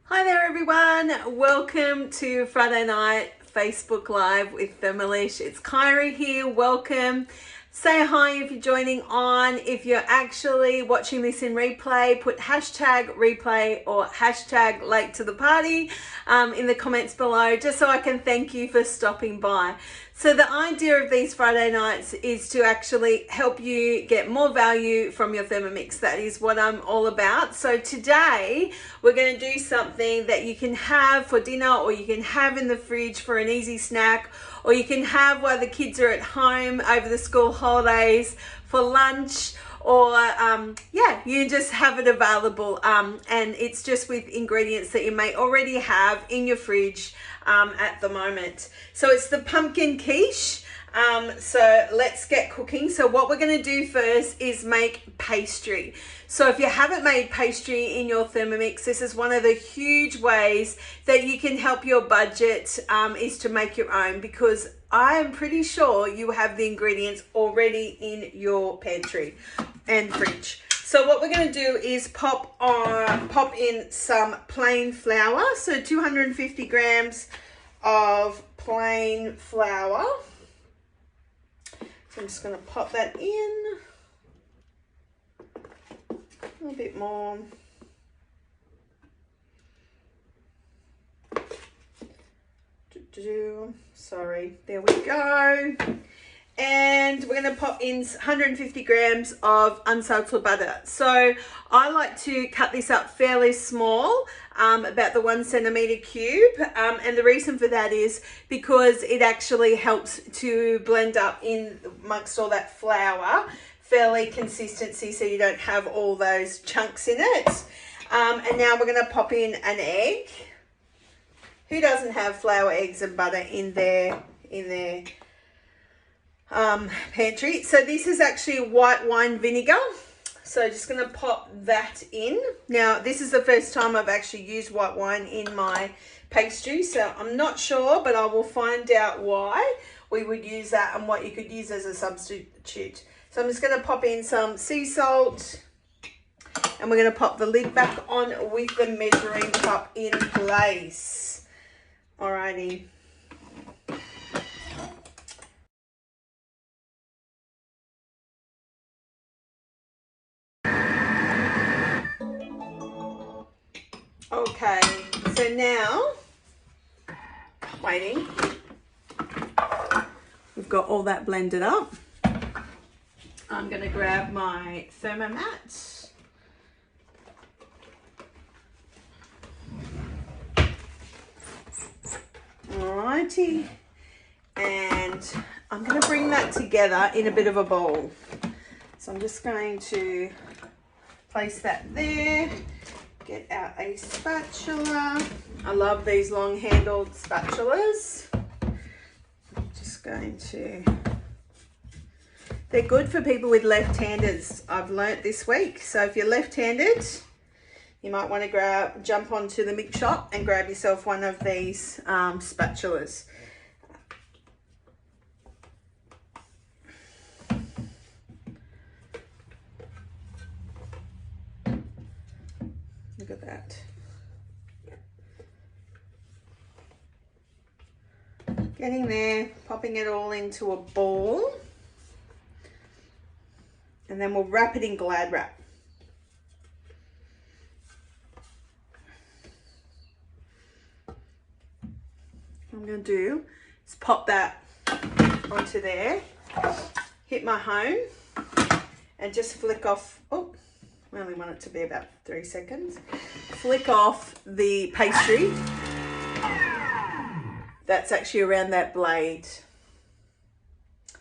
Hi there everyone, welcome to Friday night Facebook Live with Thermomix. It's Kyrie here, welcome. Say hi if you're joining on. If you're actually watching this in replay, put hashtag replay or hashtag late to the party in the comments below, just so I can thank you for stopping by. So the idea of these Friday nights is to actually help you get more value from your Thermomix. That is what I'm all about. So today we're going to do something that you can have for dinner, or you can have in the fridge for an easy snack, or you can have while the kids are at home over the school holidays for lunch, or you just have it available, and it's just with ingredients that you may already have in your fridge at the moment. So it's the pumpkin quiche. So let's get cooking. So what we're going to do first is make pastry. So if you haven't made pastry in your Thermomix, this is one of the huge ways that you can help your budget, is to make your own, because I am pretty sure you have the ingredients already in your pantry and fridge. So what we're going to do is pop in some plain flour. So 250 grams of plain flour. So I'm just going to pop that in. A little bit more. Sorry, there we go. And we're going to pop in 150 grams of unsalted butter. So I like to cut this up fairly small, about the 1 centimeter cube. And the reason for that is because it actually helps to blend up in amongst all that flour, fairly consistency, so you don't have all those chunks in it. And now we're going to pop in an egg. Who doesn't have flour, eggs and butter in their pantry? So this is actually white wine vinegar. So just going to pop that in. Now this is the first time I've actually used white wine in my pastry, so I'm not sure, but I will find out why we would use that and what you could use as a substitute. So I'm just going to pop in some sea salt, and we're going to pop the lid back on with the measuring cup in place. Alrighty. Okay, so now, waiting, we've got all that blended up. I'm going to grab my Thermomat. Alrighty, and I'm going to bring that together in a bit of a bowl. So I'm just going to place that there. Get out a spatula. I love these long handled spatulas. Just going to, they're good for people with left-handers, I've learnt this week. So if you're left-handed, you might want to jump onto the mix shop and grab yourself one of these spatulas. Look at that. Getting there, popping it all into a ball. And then we'll wrap it in Glad wrap. What I'm going to do is pop that onto there, hit my home, and just flick off, oh, I only want it to be about 3 seconds. Flick off the pastry that's actually around that blade.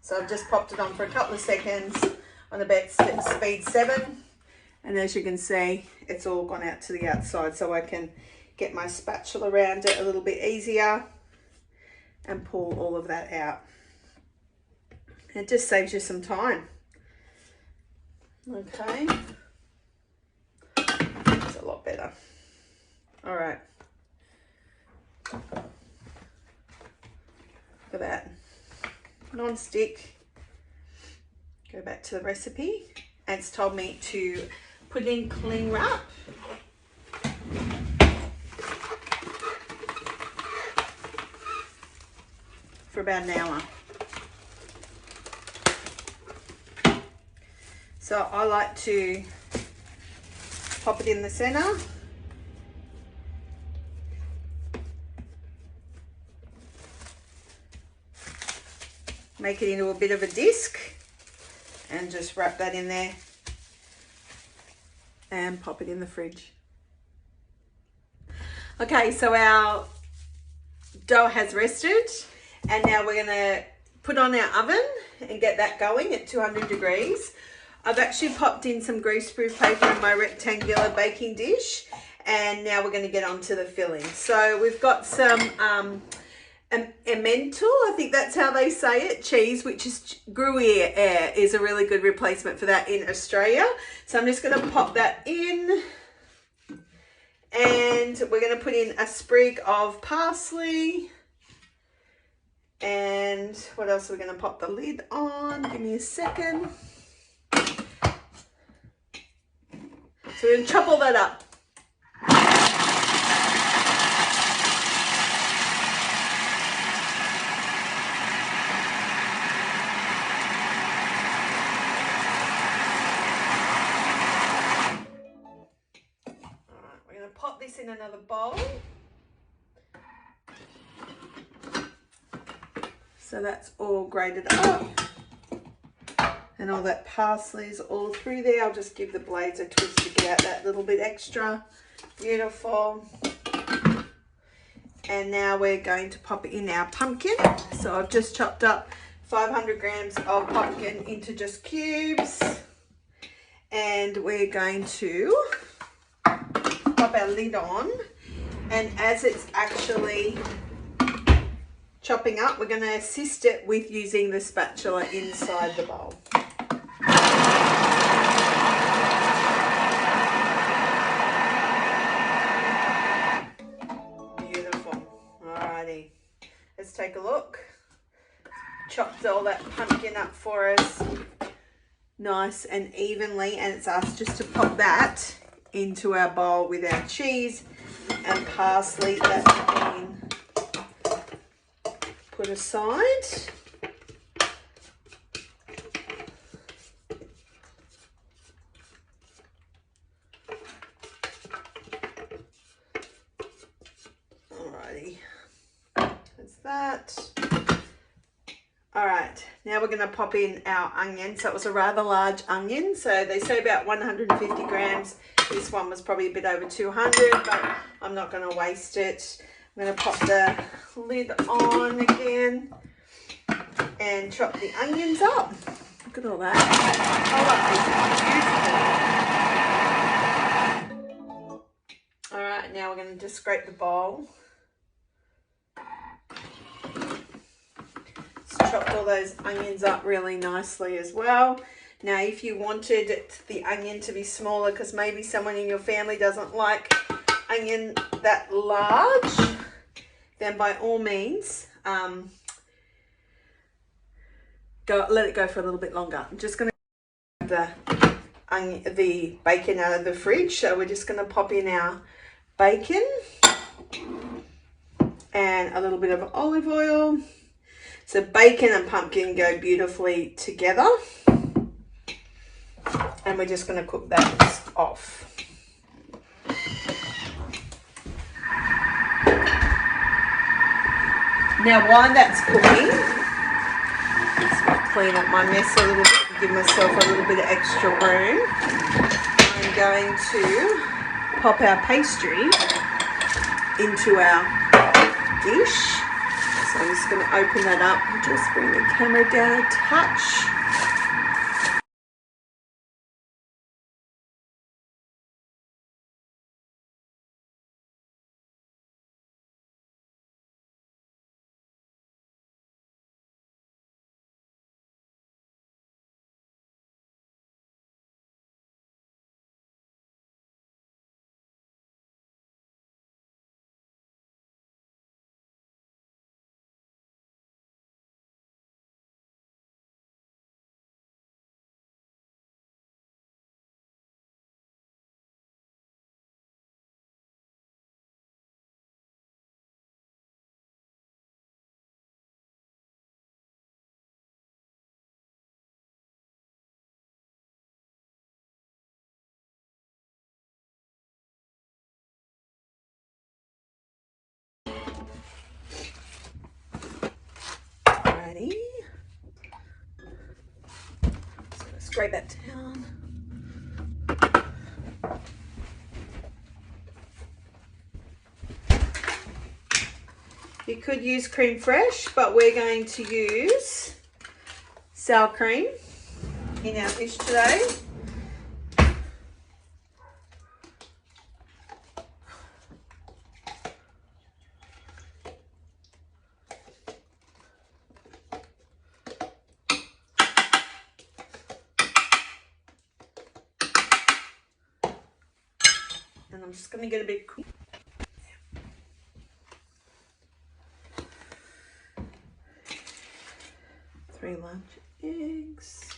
So I've just popped it on for a couple of seconds on about speed 7. And as you can see, it's all gone out to the outside, so I can get my spatula around it a little bit easier and pull all of that out. It just saves you some time. Okay. That's a lot better. All right. Look at that. Non-stick. Go back to the recipe. And it's told me to put in cling wrap. about an hour. So I like to pop it in the center. Make it into a bit of a disc and just wrap that in there and pop it in the fridge. Okay, so our dough has rested and now we're going to put on our oven and get that going at 200 degrees. I've actually popped in some greaseproof paper in my rectangular baking dish and now we're going to get onto the filling. So we've got some emmental, I think that's how they say it, cheese, which is Gruyere is a really good replacement for that in Australia. So I'm just going to pop that in and we're going to put in a sprig of parsley. And what else are we going to pop the lid on? Give me a second. So we're going to chop all that up. Pop this in another bowl. So that's all grated up. And all that parsley is all through there. I'll just give the blades a twist to get out that little bit extra. Beautiful. And now we're going to pop in our pumpkin. So I've just chopped up 500 grams of pumpkin into just cubes. And we're going to pop our lid on, and as it's actually chopping up, we're going to assist it with using the spatula inside the bowl. Beautiful. Alrighty, let's take a look. Chopped all that pumpkin up for us nice and evenly, and it's asked just to pop that into our bowl with our cheese and parsley that's been put aside. Alrighty, that's that. Alright, now we're going to pop in our onion. So it was a rather large onion, so they say about 150 grams. This one was probably a bit over 200, but I'm not going to waste it. I'm going to pop the lid on again and chop the onions up. Look at all that. Oh, all right, now we're going to just scrape the bowl. Just chopped all those onions up really nicely as well. Now, if you wanted the onion to be smaller, because maybe someone in your family doesn't like onion that large, then by all means, let it go for a little bit longer. I'm just going to grab the bacon out of the fridge. So we're just going to pop in our bacon and a little bit of olive oil. So bacon and pumpkin go beautifully together. And we're just going to cook that off. Now, while that's cooking, let's clean up my mess a little bit and give myself a little bit of extra room. I'm going to pop our pastry into our dish. So I'm just going to open that up and just bring the camera down a touch. spray that down. You could use cream fresh, but we're going to use sour cream in our dish today. And I'm just going to get a bit quick. 3 large eggs.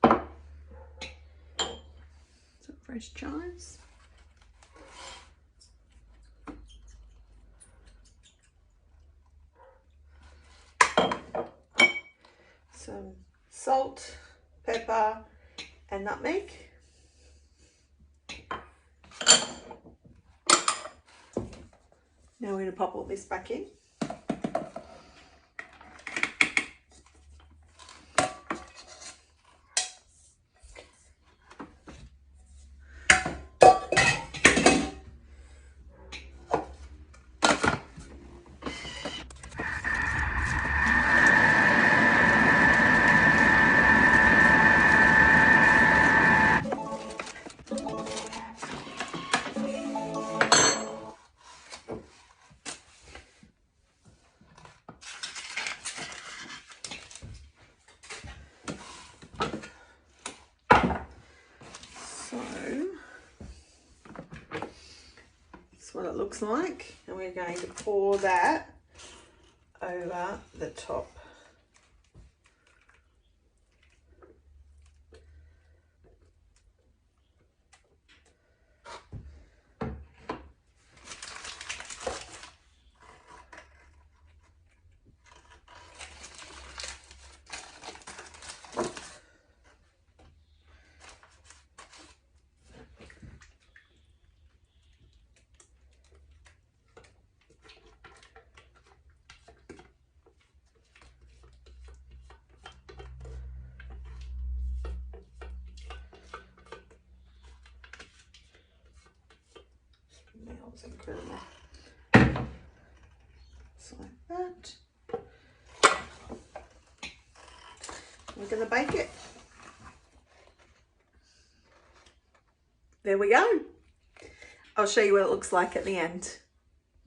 Some fresh chives. Some salt, pepper, and nutmeg. Now we're going to pop all this back in. What it looks like, and we're going to pour that over the top. Incredible. Just like that. We're going to bake it. There we go. I'll show you what it looks like at the end.